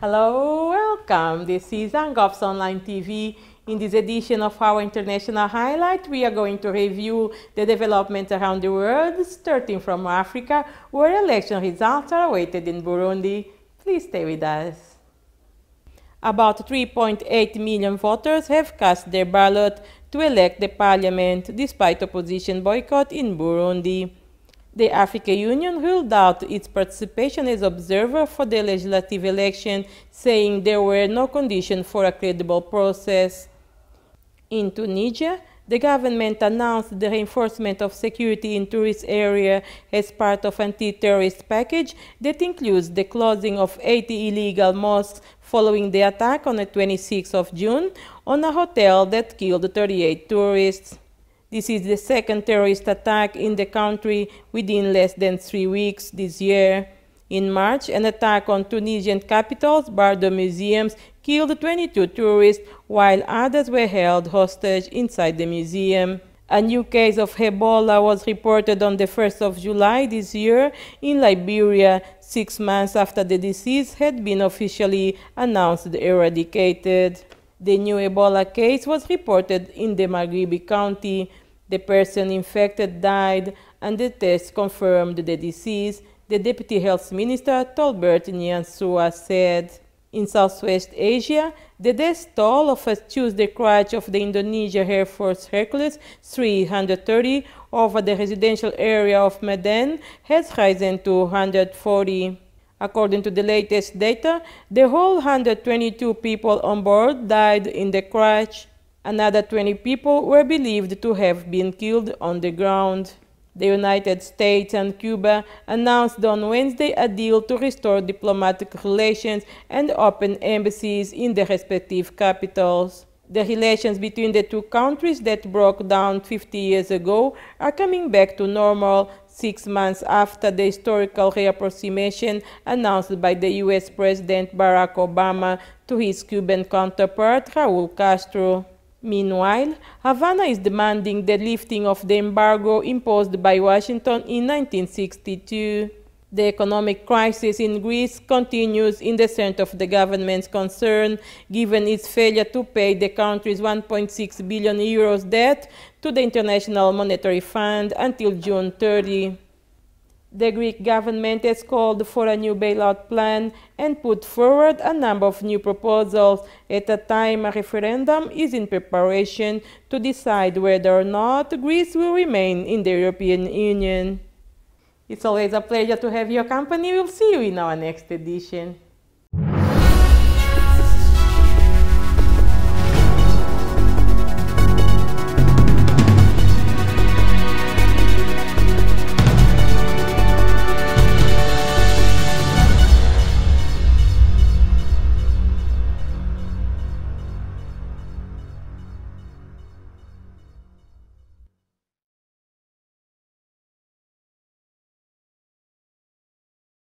Hello, welcome. This is Angops Online TV. In this edition of our International Highlight, we are going to review the developments around the world, starting from Africa, where election results are awaited in Burundi. Please stay with us. About 3.8 million voters have cast their ballot to elect the parliament, despite opposition boycott in Burundi. The African Union ruled out its participation as observer for the legislative election, saying there were no conditions for a credible process. In Tunisia, the government announced the reinforcement of security in tourist areas as part of an anti-terrorist package that includes the closing of 80 illegal mosques following the attack on the 26th of June on a hotel that killed 38 tourists. This is the second terrorist attack in the country within less than 3 weeks this year. In March, an attack on Tunisian capital's Bardo museums killed 22 tourists, while others were held hostage inside the museum. A new case of Ebola was reported on the 1st of July this year in Liberia, 6 months after the disease had been officially announced eradicated. The new Ebola case was reported in the Magharibi County. The person infected died, and the test confirmed the disease, the Deputy Health Minister Tolbert Nyansua said. In Southwest Asia, the death toll of a Tuesday crash of the Indonesia Air Force Hercules 330 over the residential area of Medan has risen to 140. According to the latest data, the whole 122 people on board died in the crash. Another 20 people were believed to have been killed on the ground. The United States and Cuba announced on Wednesday a deal to restore diplomatic relations and open embassies in the respective capitals. The relations between the two countries that broke down 50 years ago are coming back to normal 6 months after the historical reapproximation announced by the US President Barack Obama to his Cuban counterpart Raul Castro. Meanwhile, Havana is demanding the lifting of the embargo imposed by Washington in 1962. The economic crisis in Greece continues in the center of the government's concern, given its failure to pay the country's 1.6 billion euros debt to the International Monetary Fund until June 30. The Greek government has called for a new bailout plan and put forward a number of new proposals at a time a referendum is in preparation to decide whether or not Greece will remain in the European Union. It's always a pleasure to have your company. We'll see you in our next edition.